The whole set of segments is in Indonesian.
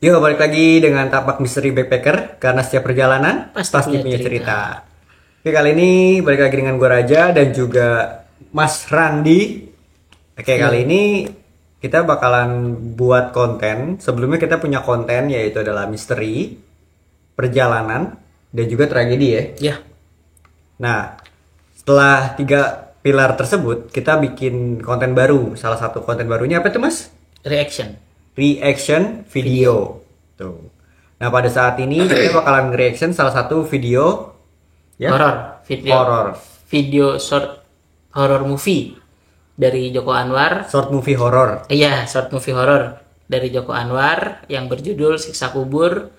Yuk balik lagi dengan Tapak Misteri Backpacker. Karena setiap perjalanan Pasti punya punya cerita. Oke, kali ini balik lagi dengan gua Raja dan juga Mas Randi. Oke, kali ini kita bakalan buat konten. Sebelumnya kita punya konten yaitu adalah misteri, perjalanan, dan juga tragedi ya. Ya, Nah, setelah 3 pilar tersebut, kita bikin konten baru. Salah satu konten barunya apa tuh, Mas? reaction. Reaction video. Tuh. Nah, pada saat ini kita bakalan nge-reaction salah satu video ya. Horor. Video short horror movie dari Joko Anwar. Short movie horror. Iya, short movie horror dari Joko Anwar yang berjudul Siksa Kubur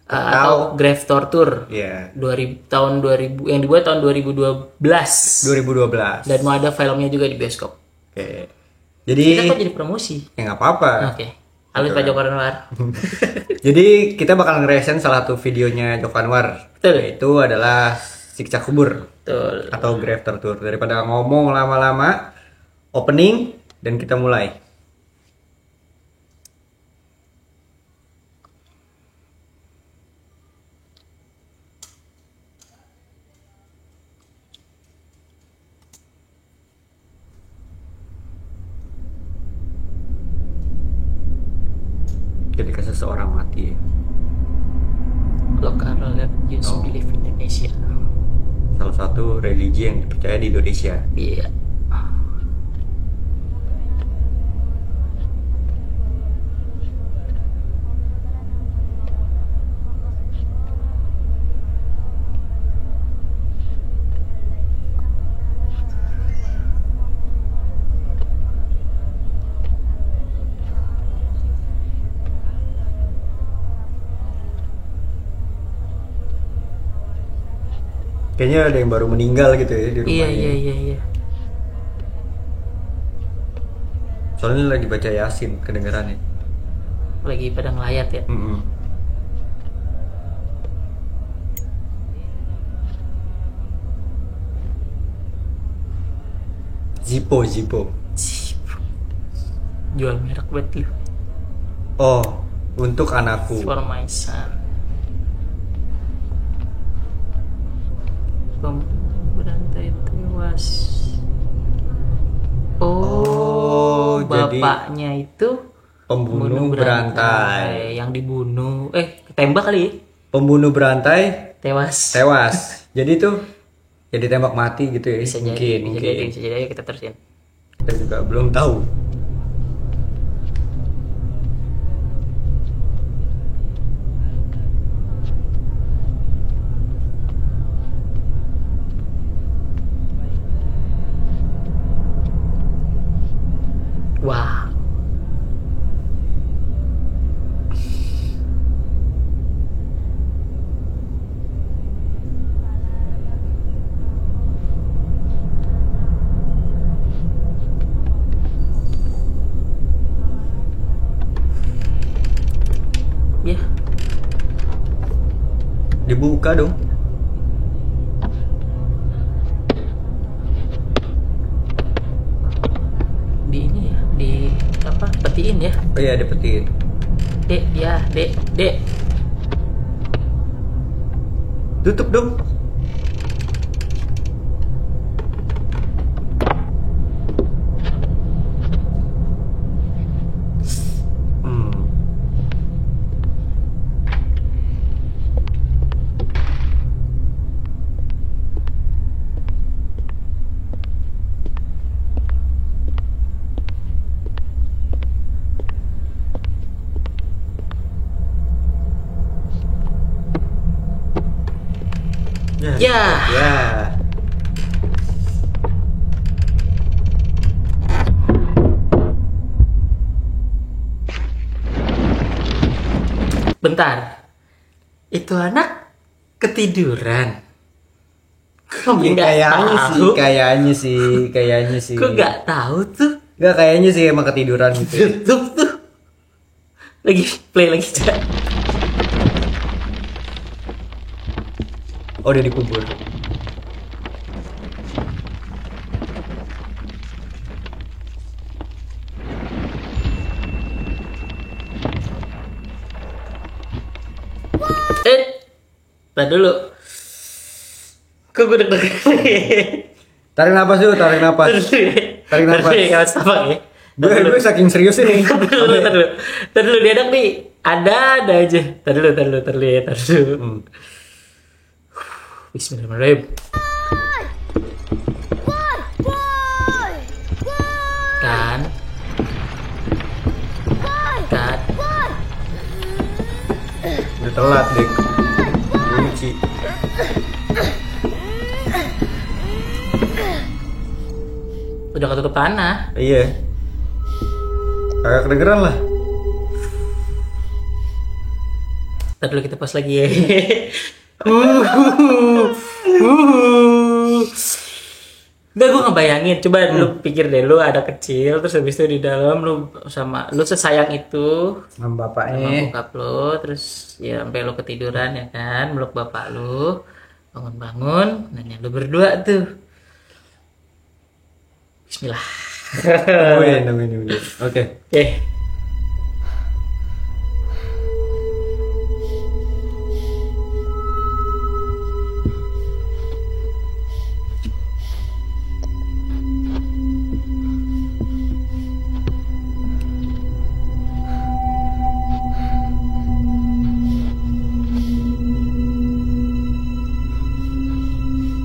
atau Grave Torture. Iya. 2000 yang dibuat tahun 2012. 2012. Dan mau ada filmnya juga di bioskop. Oke. Jadi Kita kok jadi promosi? ya nggak apa-apa. Oke. Halo Pak Joko Anwar. Jadi kita bakal nge-reaction salah satu videonya Joko Anwar. Betul. Yaitu adalah Siksa Kubur Betul. atau Grave Torture. Daripada ngomong lama-lama, opening dan kita mulai. Ketika seseorang mati. Local religious Oh. belief Indonesia. Salah satu religi yang dipercaya di Indonesia. Iya. Kayaknya ada yang baru meninggal gitu ya di rumahnya. Iya. Soalnya lagi baca Yasin kedengerannya. Lagi pada ngelayat ya. Mm-mm. Zippo. Jual merek buat lu. Oh, untuk anakku. For my son. Berantai tewas. Oh, jadi bapaknya itu pembunuh berantai. yang dibunuh. Ketembak kali ya? Pembunuh berantai Tewas. Jadi tuh ya ditembak mati gitu ya. Bisa mungkin. jadi. Ayo kita terusin. Kita juga belum tahu. Wah. Ya, Dibuka dong. di ini ya, di apa? Petiin ya. Oh iya, dapetin. Dek. Tutup dong. Hmm. Ya. Bentar. Itu anak ketiduran. Kamu Ya, nggak tahu? kayaknya sih. Kok nggak tahu tuh? Nggak, kayaknya sih emang ketiduran gitu. YouTube tuh. Lagi play lagi cak. Oh, udah dikubur. Tar dulu. Kok gue deg-degan? Tarik napas dulu, tarik napas. Tarik napas. Kalau sabar ya. Gue saking serius ini. Tar dulu dia nih. Ada aja. Tar dulu. Bismillahirrahmanirrahim. Kan. Udah telat, Dik. Kunci. Udah ketutup tanah. Iya. Agak kedengeran lah. Ntar dulu kita pause lagi ya. Enggak, gue ngebayangin. Coba lu pikir deh, lu ada kecil, terus habis itu di dalam lu sesayang itu Sama sama bapaknya. bokap lu, terus ya sampai lu ketiduran ya kan, meluk bapak lu, bangun-bangun, nanya lu berdua tuh. Bismillah. Nungguin. Oke. Oke.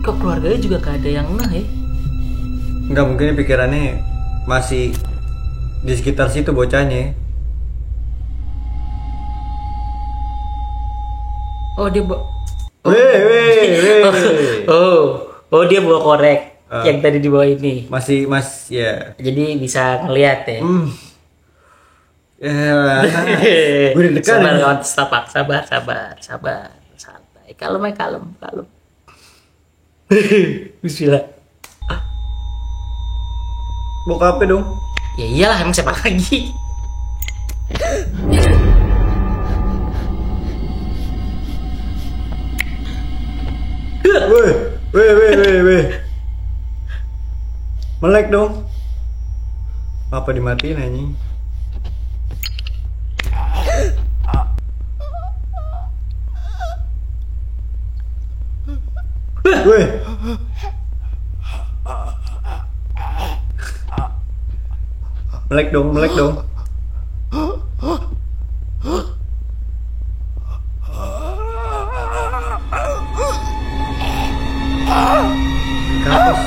Kok keluarganya juga gak ada yang ngeh ya? Enggak, mungkin pikirannya masih di sekitar situ bocahnya. Oh dia Weh. oh dia bawa korek yang tadi di bawah ini. Masih ya. Jadi bisa ngelihat ya. Ya. Gue deg-degan. Sabar kawan, sabar. Santai. Kalem. Bismillah. Bokapnya dong. Ya iyalah, emang siapa lagi? Weh. Melek dong. Apa dimatiin anjing? Weh. Melek dong. Kapas.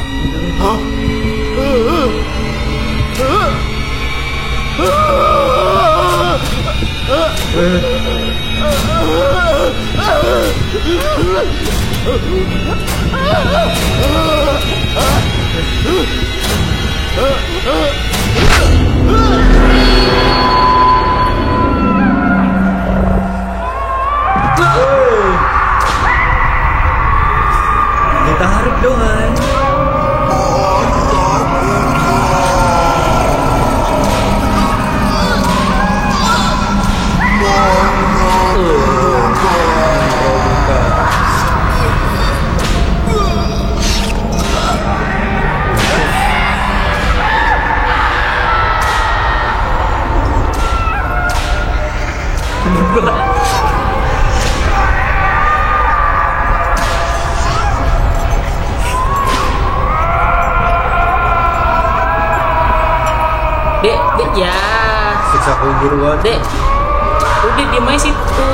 Ditarik dong, an. Dek ya. Siksa kubur banget. Dek. Udah diem aja situ.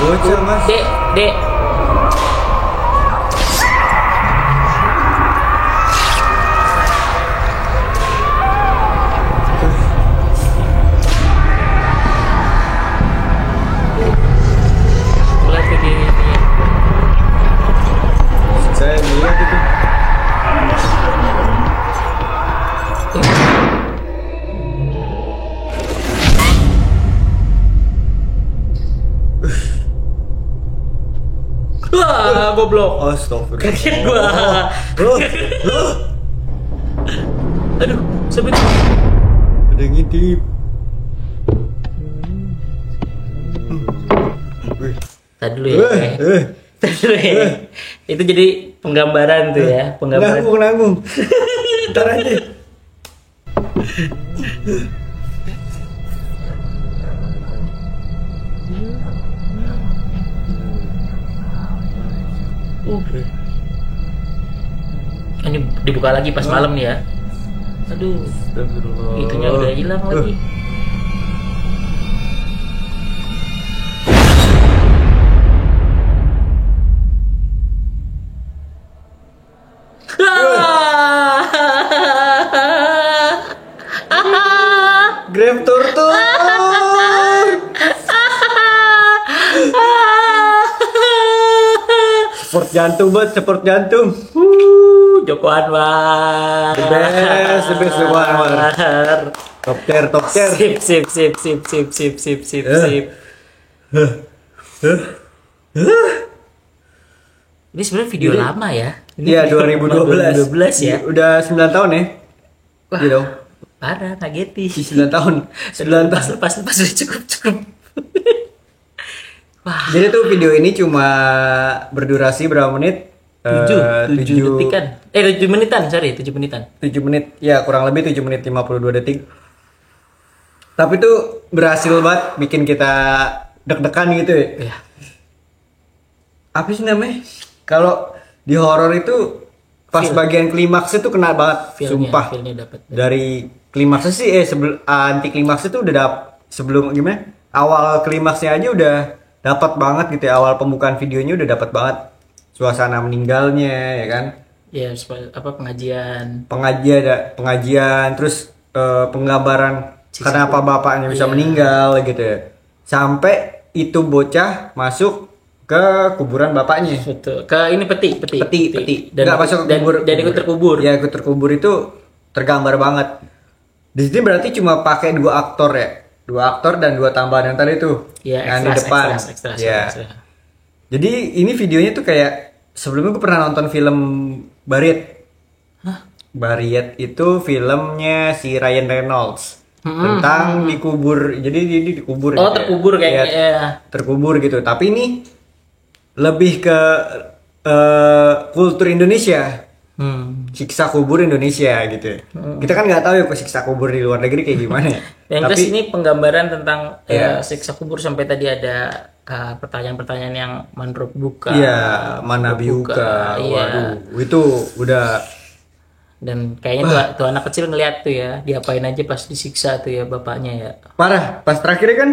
Bocah, Mas. Dek. Lihat videonya. Saya lihat itu. Wah, goblok. Astagfirullah. Kaget gua. Aduh, sampai Ada yang ngintip. tadi dulu ya. Tadi dulu ya. Itu jadi penggambaran tuh ya, penggambaran. Nanggung. Ntar aja. dibuka lagi pas malam nih ya. Aduh, Astagfirullah. itunya udah hilang lagi. Grave torture. Support jantung banget, support jantung. Joko Anwar. The best Joko Anwar. Top tier. Sip. Ini sebenarnya video lama ya. Ini Iya, video 2012. 2012 ya. Udah 9 tahun ya. Wah. Gitu. Parah, ngageti. 9 tahun. 9 tahun. Lepas udah cukup. Wah, Jadi tuh video ini cuma berdurasi berapa menit? 7 detikan. 7 menitan, sorry, 7 menitan. 7 menit. Ya, kurang lebih 7 menit 52 detik. Tapi tuh berhasil banget bikin kita deg-degan gitu ya. Ya. Apa sih namanya? Kalau di horor itu pas Feel. bagian klimaks itu kena banget, sumpah. Feel-nya dapat. Dari klimaks sih anti klimaks itu udah sebelum gimana? Awal klimaksnya aja udah dapat banget gitu ya. Awal pembukaan videonya udah dapat banget. Suasana meninggalnya ya kan. Ya, pengajian. Pengajian terus penggambaran Sisa kenapa bapaknya bisa Iya. meninggal gitu ya. Sampai itu bocah masuk ke kuburan bapaknya. Betul. Ke ini peti. Nggak masuk ke kubur. Dan ikut terkubur. Ya, ikut terkubur itu tergambar banget. Di sini berarti cuma pakai 2 aktor ya. 2 aktor dan 2 tambahan yang tadi tuh. Ya, yang di depan. Ekstra. Ya. Jadi ini videonya tuh kayak sebelumnya gue pernah nonton film Buried. Hah? Buried itu filmnya si Ryan Reynolds. Tentang dikubur. Jadi dia dikubur. Oh, gitu ya. terkubur kayaknya. Ya, Ya. terkubur gitu. Tapi ini lebih ke kultur Indonesia, siksa kubur Indonesia gitu. Kita kan nggak tahu ya siksa kubur di luar negeri kayak gimana ya. Yang jelas ini penggambaran tentang Iya. siksa kubur sampai tadi ada pertanyaan-pertanyaan yang manruk buka. Iya, mana biuka. Iya. Waduh, itu udah Dan kayaknya tuh anak kecil ngeliat tuh ya, diapain aja pas disiksa tuh ya bapaknya ya. parah. Pas terakhir kan,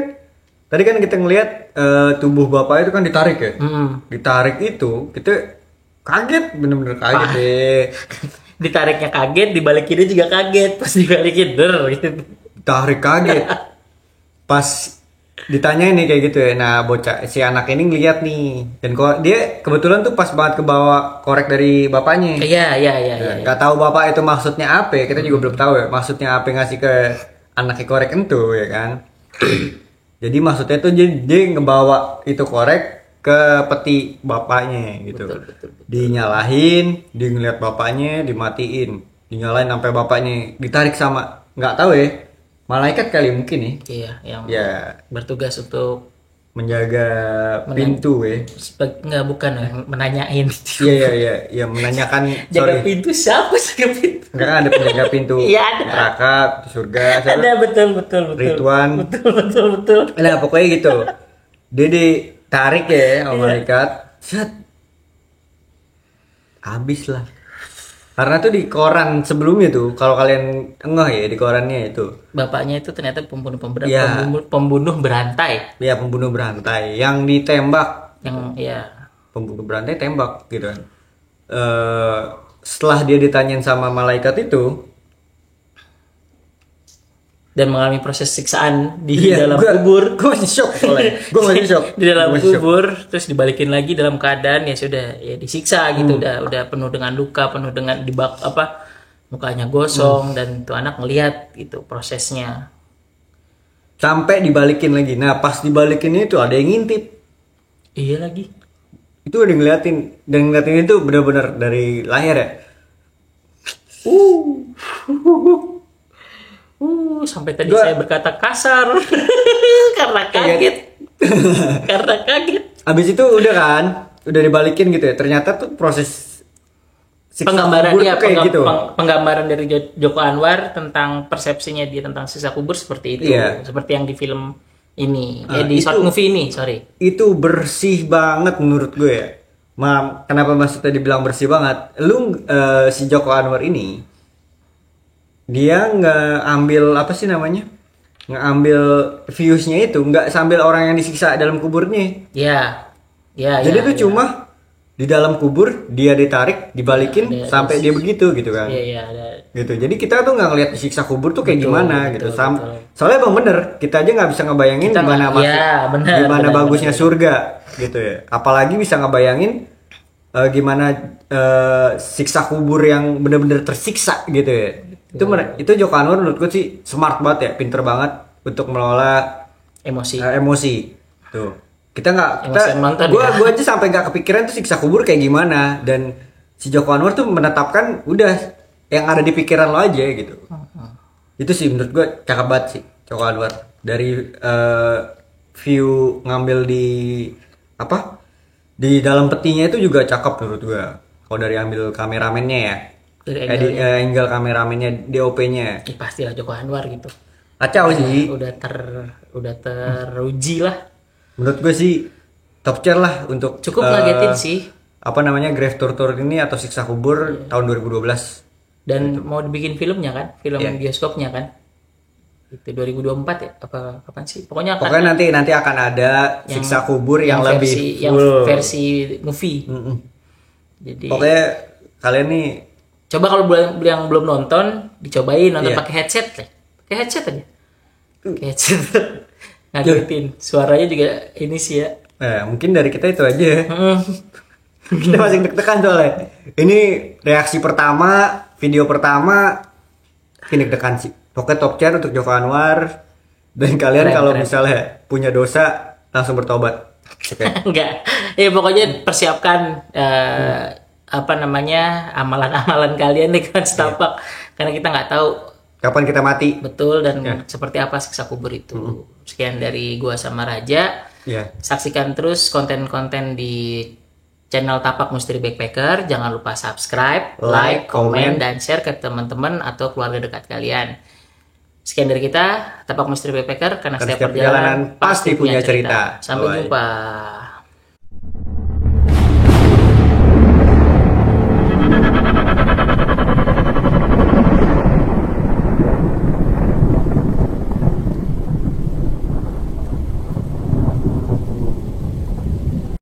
tadi kan kita ngelihat tubuh bapak itu kan ditarik ya. Ditarik itu kita kaget, bener-bener kaget deh. Ditariknya kaget, dibalikinnya juga kaget. Pas dibalikin, gitu. Tarik kaget. Pas ditanyain nih kayak gitu ya. Nah, bocah si anak ini ngeliat nih. Dan kok dia kebetulan tuh pas banget ke bawah korek dari bapaknya. Iya. Gak tahu bapak itu maksudnya apa ya. Kita juga belum tahu ya. Maksudnya apa ngasih ke anaknya korek itu ya kan. Jadi maksudnya tuh dia ngebawa itu korek ke peti bapaknya gitu. Betul. Dinyalahin, dia ngeliat bapaknya, dimatiin. Dinyalain sampai bapaknya ditarik sama nggak tahu ya. Malaikat kali mungkin nih. Iya, yang Ya, bertugas untuk menjaga pintu ya. nggak bukan menanyain. Iya, menanyakan Jaga sorry. pintu siapa jaga pintu? Enggak kan ada penjaga pintu Iya, ada. neraka, surga, siapa? Ada betul. Rituan. Betul. Nah, pokoknya gitu. Dia ditarik ya sama malaikat. Set. Habis lah. Karena tuh di koran sebelumnya tuh, kalau kalian ngeh ya di korannya itu. Bapaknya itu ternyata pembunuh Iya. pembunuh berantai. Ya, pembunuh berantai yang ditembak. Yang ya Pembunuh berantai tembak gitu kan. Setelah dia ditanyain sama malaikat itu, dan mengalami proses siksaan di iya, dalam gua- kubur. Gue masih shock soalnya. Gue masih shock. Di dalam Gua masih shock. kubur terus dibalikin lagi dalam keadaan ya sudah ya disiksa gitu, udah penuh dengan luka, penuh dengan mukanya gosong dan tuh anak ngelihat gitu prosesnya. Sampai dibalikin lagi. Nah, pas dibalikin itu ada yang ngintip. Iya lagi. Itu udah ngeliatin. Dan ngeliatin itu benar-benar dari lahir ya. Sampai tadi Gua- saya berkata kasar karena kaget. Karena kaget. Abis itu udah kan, udah dibalikin gitu ya. Ternyata tuh proses siksa Penggambaran kubur ya tuh kayak gitu. penggambaran dari Joko Anwar tentang persepsinya dia tentang sisa kubur seperti itu. Iya. Seperti yang di film ini, Ah, di short itu- movie ini, sorry. Itu bersih banget menurut gue ya. Kenapa maksudnya dibilang bersih banget? Si Joko Anwar ini dia nggak ambil apa sih namanya? Ngambil viewsnya itu nggak sambil orang yang disiksa dalam kuburnya. Ya, ya, Jadi ya, itu ya. cuma di dalam kubur dia ditarik, dibalikin sampai dia begitu gitu kan. Iya, iya, ada. Gitu. Jadi kita tuh nggak ngeliat disiksa kubur tuh kayak gimana gitu. betul. Soalnya emang bener, kita aja nggak bisa ngebayangin Kita gimana nggak- ya, bener, gimana bener, bagusnya bener. surga gitu ya. Apalagi bisa ngebayangin gimana siksa kubur yang bener-bener tersiksa gitu ya. Itu Joko Anwar menurutku sih smart banget ya, pinter banget untuk mengelola Emosi. emosi. Tuh. Kita nggak Emosi nonton gua ya. gua aja sampai nggak kepikiran tuh siksa kubur kayak gimana, dan si Joko Anwar tuh menetapkan udah yang ada di pikiran lo aja gitu. Itu sih menurut gua cakep banget sih Joko Anwar, dari view ngambil di apa di dalam petinya itu juga cakep menurut gua. Kalau dari ambil kameramennya ya, Dari angle kameramennya, DOP-nya Ih, pastilah Joko Anwar gitu. kacau sih. Udah teruji lah. Menurut gue sih top tier lah untuk Cukup ngagetin sih. Apa namanya, Grave Torture ini atau Siksa Kubur tahun 2012. Dan mau dibikin filmnya kan, film Iya. bioskopnya kan. Itu 2024 ya? Apa kapan sih? Pokoknya Pokoknya nanti akan ada Siksa Kubur yang lebih versi, yang full. versi movie. Mm-mm. Jadi Pokoknya kalian nih coba kalau yang belum nonton dicobain nonton Iya. pakai headset deh. Pakai headset aja. Pakai headset. Ngagetin. Suaranya juga ini sih ya. mungkin dari kita itu aja. Kita masih deg-degan soalnya. Ini reaksi pertama, video pertama, ini deg-degan sih. Pokoknya top tier untuk Joko Anwar. Dan kalian Keren, kalau keren. misalnya punya dosa langsung bertobat. Oke. Enggak. Ya pokoknya persiapkan apa namanya amalan-amalan kalian nih kan setapak. Karena kita nggak tahu Kapan kita mati? betul dan seperti apa siksa kubur itu. Sekian dari gua sama Raja. Ya. Saksikan terus konten-konten di channel Tapak Misteri Backpacker. Jangan lupa subscribe, like, komen, dan share ke teman-teman atau keluarga dekat kalian. Sekian dari kita, Tapak Misteri Backpacker, karena setiap perjalanan pasti punya cerita. Sampai Bye-bye. jumpa.